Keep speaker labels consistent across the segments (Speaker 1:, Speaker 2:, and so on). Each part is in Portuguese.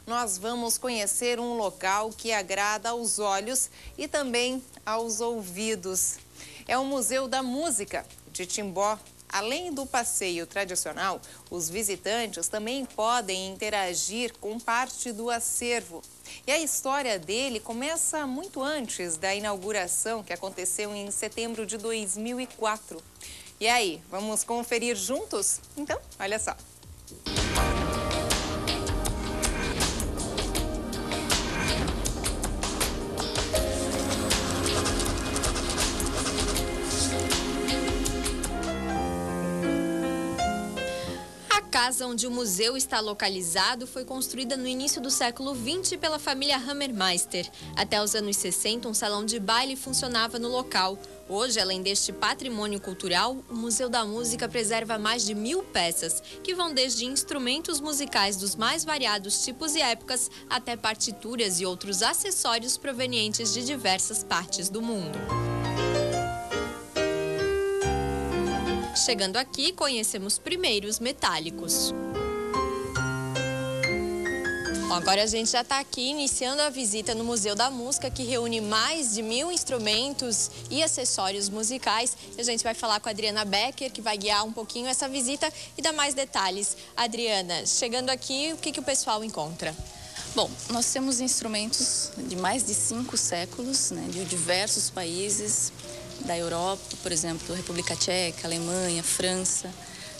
Speaker 1: nós vamos conhecer um local que agrada aos olhos e também aos ouvidos. É o Museu da Música de Timbó. Além do passeio tradicional, os visitantes também podem interagir com parte do acervo. E a história dele começa muito antes da inauguração, que aconteceu em setembro de 2004. E aí, vamos conferir juntos? Então, olha só.
Speaker 2: A casa onde o museu está localizado foi construída no início do século XX pela família Hammermeister. Até os anos 60, um salão de baile funcionava no local. Hoje, além deste patrimônio cultural, o Museu da Música preserva mais de 1000 peças, que vão desde instrumentos musicais dos mais variados tipos e épocas até partituras e outros acessórios provenientes de diversas partes do mundo. Chegando aqui, conhecemos primeiro os metálicos. Agora a gente já está aqui iniciando a visita no Museu da Música, que reúne mais de 1000 instrumentos e acessórios musicais. E a gente vai falar com a Adriana Becker, que vai guiar um pouquinho essa visita e dar mais detalhes. Adriana, chegando aqui, o que o pessoal encontra?
Speaker 3: Bom, nós temos instrumentos de mais de 5 séculos, né, de diversos países da Europa, por exemplo, República Tcheca, Alemanha, França.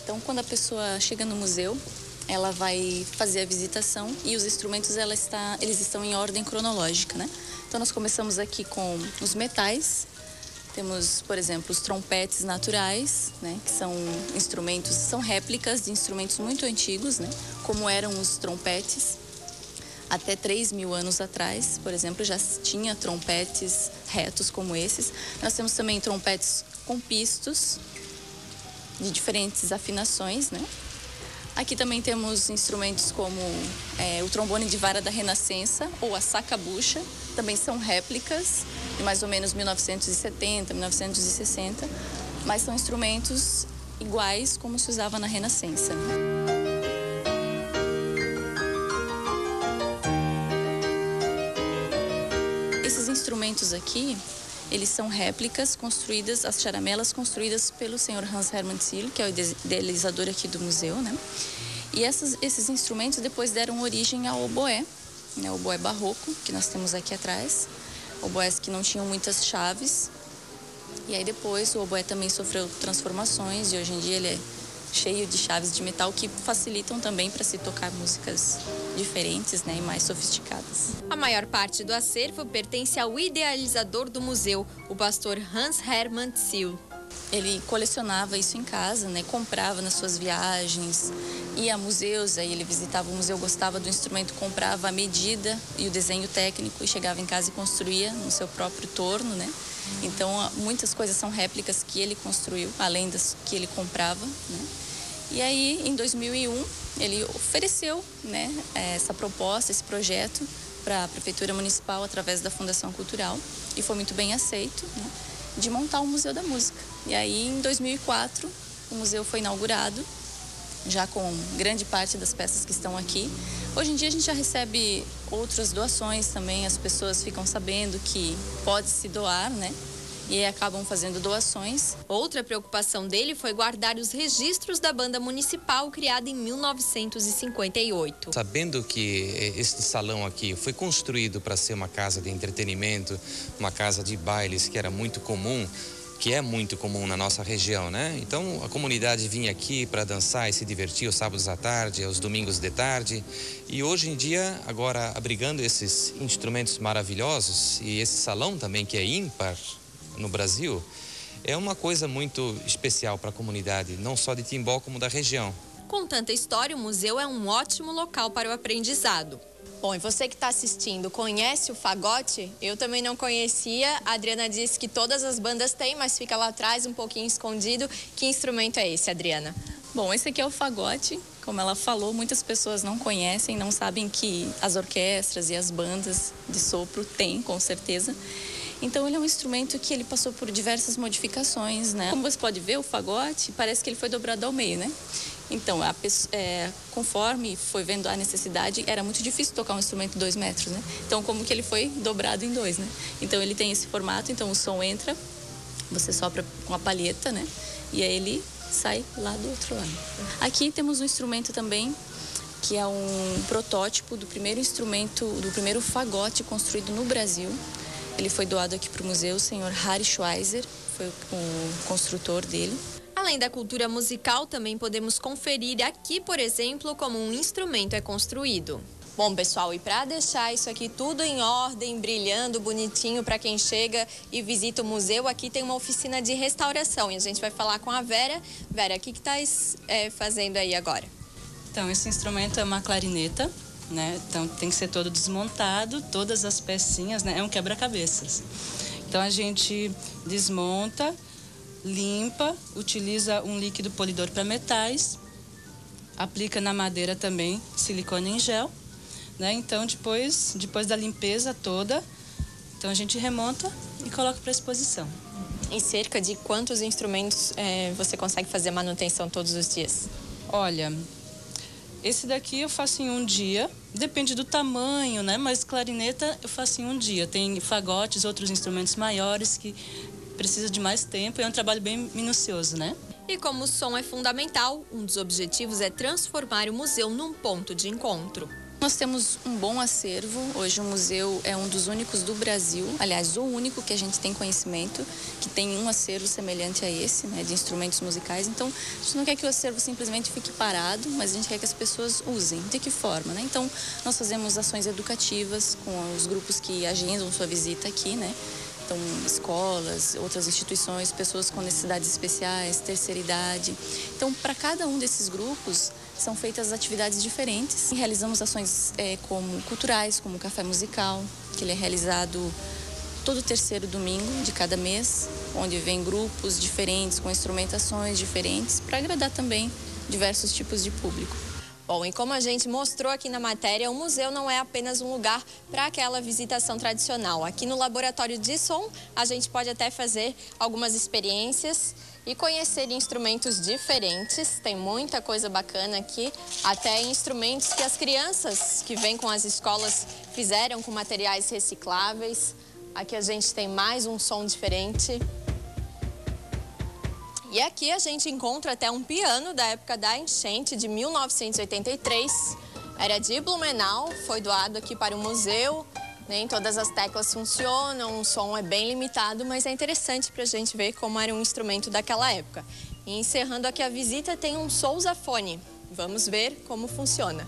Speaker 3: Então, quando a pessoa chega no museu, ela vai fazer a visitação e os instrumentos eles estão em ordem cronológica, né? Então, nós começamos aqui com os metais. Temos, por exemplo, os trompetes naturais, né, que são instrumentos, são réplicas de instrumentos muito antigos, né, como eram os trompetes. Até 3.000 anos atrás, por exemplo, já tinha trompetes retos como esses. Nós temos também trompetes com pistos, de diferentes afinações, né? Aqui também temos instrumentos como o trombone de vara da Renascença ou a sacabucha. Também são réplicas de mais ou menos 1970, 1960, mas são instrumentos iguais como se usava na Renascença. Esses instrumentos aqui, eles são réplicas construídas, as charamelas construídas pelo senhor Hans Hermann Ziel, que é o idealizador aqui do museu, né? E esses instrumentos depois deram origem ao oboé, né? O oboé barroco, que nós temos aqui atrás. Oboés que não tinham muitas chaves. E aí depois o oboé também sofreu transformações e hoje em dia ele é cheio de chaves de metal que facilitam também para se tocar músicas diferentes, né, e mais sofisticadas.
Speaker 2: A maior parte do acervo pertence ao idealizador do museu, o pastor Hans Hermann Ziel.
Speaker 3: Ele colecionava isso em casa, né, comprava nas suas viagens, ia a museus, aí ele visitava o museu, gostava do instrumento, comprava a medida e o desenho técnico e chegava em casa e construía no seu próprio torno, né? Então, muitas coisas são réplicas que ele construiu, além das que ele comprava, né? E aí, em 2001, ele ofereceu, né, essa proposta, esse projeto para a Prefeitura Municipal através da Fundação Cultural e foi muito bem aceito, né, de montar o Museu da Música. E aí, em 2004, o museu foi inaugurado, já com grande parte das peças que estão aqui. Hoje em dia a gente já recebe outras doações também, as pessoas ficam sabendo que pode se doar, né? E acabam fazendo doações.
Speaker 2: Outra preocupação dele foi guardar os registros da banda municipal criada em 1958.
Speaker 4: Sabendo que este salão aqui foi construído para ser uma casa de entretenimento, uma casa de bailes que era muito comum, que é muito comum na nossa região, né? Então a comunidade vinha aqui para dançar e se divertir aos sábados à tarde, aos domingos de tarde. E hoje em dia, agora abrigando esses instrumentos maravilhosos e esse salão também que é ímpar no Brasil, é uma coisa muito especial para a comunidade, não só de Timbó como da região.
Speaker 2: Com tanta história, o museu é um ótimo local para o aprendizado. Bom, e você que está assistindo, conhece o fagote? Eu também não conhecia. A Adriana disse que todas as bandas têm, mas fica lá atrás, um pouquinho escondido. Que instrumento é esse, Adriana?
Speaker 3: Bom, esse aqui é o fagote. Como ela falou, muitas pessoas não conhecem, não sabem que as orquestras e as bandas de sopro têm, com certeza. Então, ele é um instrumento que ele passou por diversas modificações, né? Como você pode ver, o fagote parece que ele foi dobrado ao meio, né? Então, conforme foi vendo a necessidade, era muito difícil tocar um instrumento de 2 metros, né? Então, como que ele foi dobrado em 2, né? Então, ele tem esse formato, então o som entra, você sopra com a palheta, né? E aí ele sai lá do outro lado. Aqui temos um instrumento também, que é um protótipo do primeiro instrumento, do primeiro fagote construído no Brasil. Ele foi doado aqui para o museu, o senhor Harry Schweizer, foi o construtor dele.
Speaker 2: Além da cultura musical, também podemos conferir aqui, por exemplo, como um instrumento é construído. Bom, pessoal, e para deixar isso aqui tudo em ordem, brilhando, bonitinho para quem chega e visita o museu, aqui tem uma oficina de restauração e a gente vai falar com a Vera. Vera, o que está fazendo aí agora?
Speaker 5: Então, esse instrumento é uma clarineta, né? Então, tem que ser todo desmontado, todas as pecinhas, né? É um quebra-cabeças. Então, a gente desmonta, limpa, utiliza um líquido polidor para metais, aplica na madeira também silicone em gel, né? Então, depois da limpeza toda, então a gente remonta e coloca para exposição.
Speaker 2: Em cerca de quantos instrumentos você consegue fazer manutenção todos os dias?
Speaker 5: Olha, esse daqui eu faço em um dia, depende do tamanho, né? Mas clarineta eu faço em um dia. Tem fagotes, outros instrumentos maiores que precisam de mais tempo. É um trabalho bem minucioso, né?
Speaker 2: E como o som é fundamental, um dos objetivos é transformar o museu num ponto de encontro.
Speaker 3: Nós temos um bom acervo. Hoje o museu é um dos únicos do Brasil, aliás, o único que a gente tem conhecimento, que tem um acervo semelhante a esse, né, de instrumentos musicais. Então, a gente não quer que o acervo simplesmente fique parado, mas a gente quer que as pessoas usem. De que forma, né? Então, nós fazemos ações educativas com os grupos que agendam sua visita aqui, né? Então, escolas, outras instituições, pessoas com necessidades especiais, terceira idade. Então, para cada um desses grupos, são feitas atividades diferentes. Realizamos ações como culturais, como o café musical, que ele é realizado todo terceiro domingo de cada mês, onde vem grupos diferentes, com instrumentações diferentes, para agradar também diversos tipos de público.
Speaker 2: Bom, e como a gente mostrou aqui na matéria, o museu não é apenas um lugar para aquela visitação tradicional. Aqui no laboratório de som, a gente pode até fazer algumas experiências e conhecer instrumentos diferentes. Tem muita coisa bacana aqui, até instrumentos que as crianças que vêm com as escolas fizeram com materiais recicláveis. Aqui a gente tem mais um som diferente. E aqui a gente encontra até um piano da época da enchente de 1983. Era de Blumenau, foi doado aqui para o museu. Nem todas as teclas funcionam, o som é bem limitado, mas é interessante para a gente ver como era um instrumento daquela época. E encerrando aqui a visita, tem um sousafone. Vamos ver como funciona.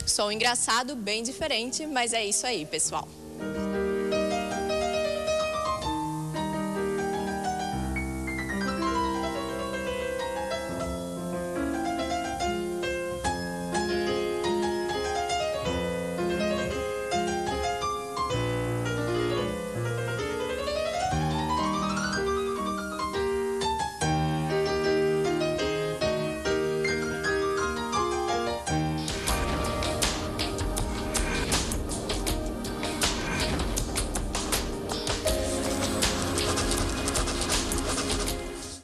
Speaker 2: Som engraçado, bem diferente, mas é isso aí, pessoal.